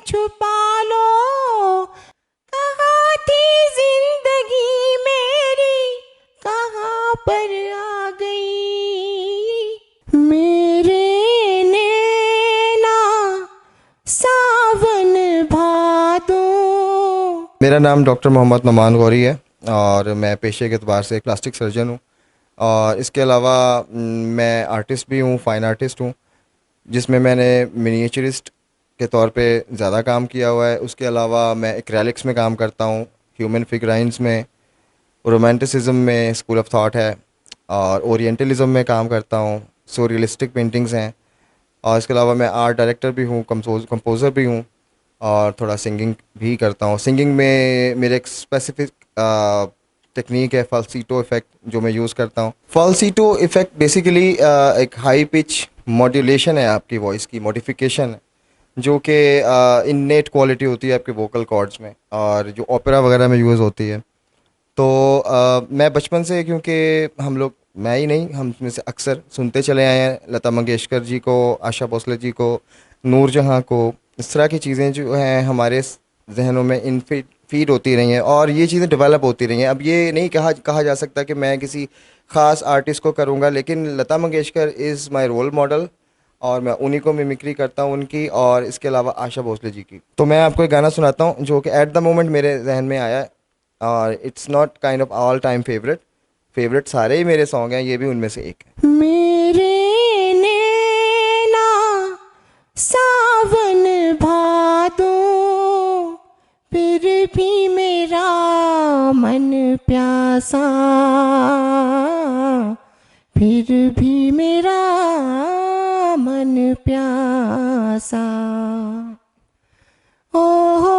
छुपा लो, कहाँ थी जिंदगी मेरी, कहाँ पर आ गई मेरे नैना सावन भादो। मेरा नाम डॉक्टर मोहम्मद नमान गौरी है और मैं पेशे के अतबार से एक प्लास्टिक सर्जन हूँ। और इसके अलावा मैं आर्टिस्ट भी हूँ, फ़ाइन आर्टिस्ट हूँ, जिसमें मैंने मिनिएचरिस्ट के तौर पे ज़्यादा काम किया हुआ है। उसके अलावा मैं एक्रेलिक्स में काम करता हूँ, ह्यूमन फिगराइंस में, रोमांटिसिज्म में स्कूल ऑफ थॉट है, और ओरिएंटलिज्म में काम करता हूँ, सो रियलिस्टिक पेंटिंग्स हैं। और इसके अलावा मैं आर्ट डायरेक्टर भी हूँ, कंपोज़र भी हूँ, और थोड़ा सिंगिंग भी करता हूँ। सिंगिंग में मेरे एक स्पेसिफिक टेक्निक है फॉल्सीटो इफ़ेक्ट जो मैं यूज़ करता हूँ। फॉल्सीटो इफ़ेक्ट बेसिकली एक हाई पिच मॉड्यूलेशन है, आपकी वॉइस की मॉडिफिकेशन है, जो कि इननेट क्वालिटी होती है आपके वोकल कॉर्ड्स में और जो ओपेरा वगैरह में यूज़ होती है। तो मैं बचपन से, क्योंकि हम लोग, मैं ही नहीं, हम में से अक्सर सुनते चले आए हैं लता मंगेशकर जी को, आशा भोसले जी को, नूरजहाँ को। इस तरह की चीज़ें जो हैं हमारे जहनों में फीड होती रही हैं और ये चीज़ें डेवलप होती रही हैं। अब ये नहीं कहा कहा जा सकता कि मैं किसी ख़ास आर्टिस्ट को करूँगा, लेकिन Lata Mangeshkar is my role model और मैं उन्हीं को मिमिक्री करता हूँ उनकी, और इसके अलावा आशा भोसले जी की। तो मैं आपको एक गाना सुनाता हूँ जो कि एट द मोमेंट मेरे जहन में आया है, और it's not kind of all time favourite सारे ही मेरे सॉन्ग हैं, ये भी उनमें से एक है। मेरे नैना सावन भादो, फिर भी मेरा मन प्यासा, फिर भी मेरा मन प्यासा। ओ हो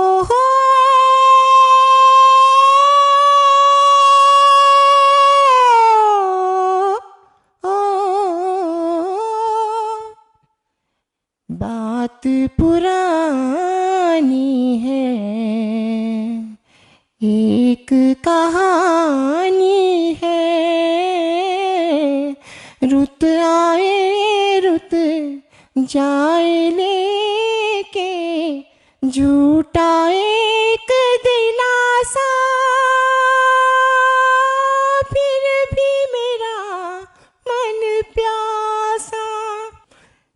ओ, बात पुरानी है, एक कहानी है, रुत आए रुत जाए लेके झूठा एक दिलासा, फिर भी मेरा मन प्यासा।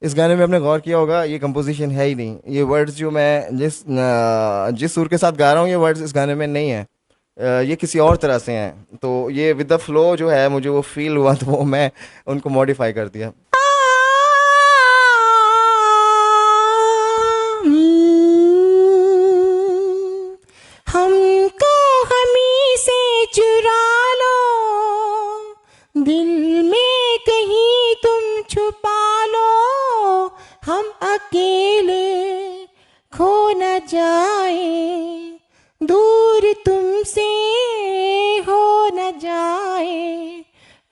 इस गाने में आपने गौर किया होगा, ये कंपोजिशन है ही नहीं। ये वर्ड्स जो मैं जिस सुर के साथ गा रहा हूँ, ये वर्ड्स इस गाने में नहीं है। ये किसी और तरह से हैं। तो ये विद द फ्लो जो है, मुझे वो फील हुआ तो वो मैं उनको मॉडिफाई कर दिया। हमको हमी से चुरा लो, दिल में कहीं तुम छुपा लो, हम अकेले खो न जाए, दूर तुमसे हो न जाए,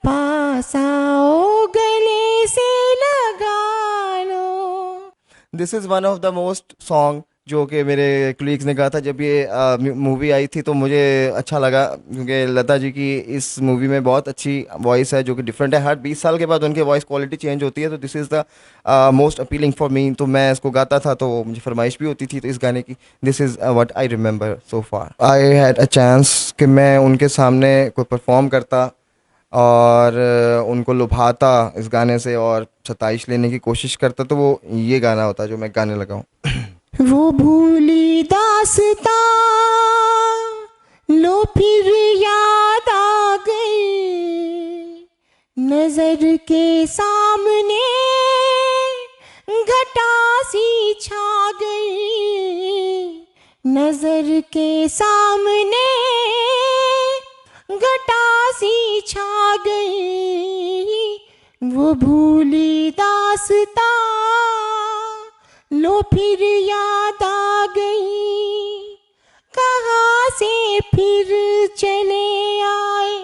पास आओ गले से लगा लो। This is one of the most song जो कि मेरे कलीग्स ने कहा था जब ये मूवी आई थी, तो मुझे अच्छा लगा, क्योंकि लता जी की इस मूवी में बहुत अच्छी वॉइस है जो कि डिफरेंट है। हर 20 साल के बाद उनकी वॉइस क्वालिटी चेंज होती है, तो this is the most appealing for me. तो मैं इसको गाता था तो मुझे फरमाइश भी होती थी, तो इस गाने की this is what I remember so far. I had a chance कि मैं उनके सामने कोई परफॉर्म करता और उनको लुभाता इस गाने से और सताइश लेने की कोशिश करता, तो वो ये गाना होता जो मैं गाने लगा हूँ। वो भूली दास्तां लो फिर याद आ गई, नजर के सामने घटा सी छा गई, नजर के सामने घटा सी छा गई, वो भूली दास्तां लो फिर याद आ गई, कहाँ से फिर चले आए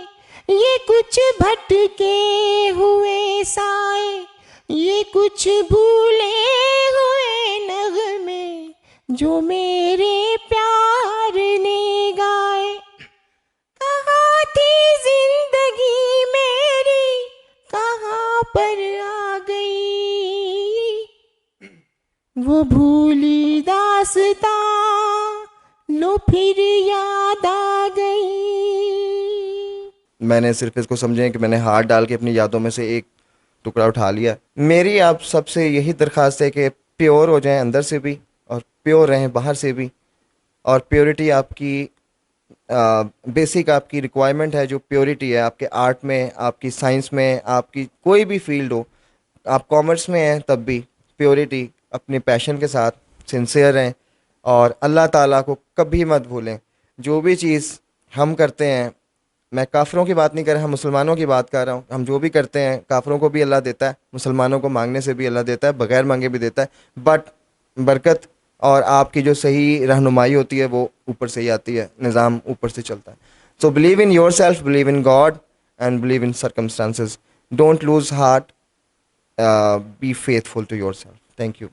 ये कुछ भटके हुए साए, ये कुछ भूले हुए नगमे जो मेरे प्यार ने गाए। कहाँ थी जिंदगी मेरी, कहाँ पर आ गई वो भूली दास दास्तां लो फिर याद आ गई। मैंने सिर्फ इसको समझें कि मैंने हाथ डाल के अपनी यादों में से एक टुकड़ा उठा लिया। मेरी आप सबसे यही दरख्वास्त है कि प्योर हो जाएं अंदर से भी और प्योर रहें बाहर से भी। और प्योरिटी आपकी बेसिक आपकी रिक्वायरमेंट है। जो प्योरिटी है आपके आर्ट में, आपकी साइंस में, आपकी कोई भी फील्ड हो, आप कॉमर्स में हैं तब भी प्योरिटी, अपने पैशन के साथ सिंसियर रहें और अल्लाह ताला को कभी मत भूलें। जो भी चीज़ हम करते हैं, मैं काफिरों की बात नहीं कर रहा, हम मुसलमानों की बात कर रहा हूँ, हम जो भी करते हैं काफिरों को भी अल्लाह देता है, मुसलमानों को मांगने से भी अल्लाह देता है, बगैर मांगे भी देता है। बट बरकत और आपकी जो सही रहनुमाई होती है वो ऊपर से ही आती है, निज़ाम ऊपर से चलता है। So believe in yourself, believe in God and believe in circumstances. Don't lose heart, be faithful to yourself. Thank you.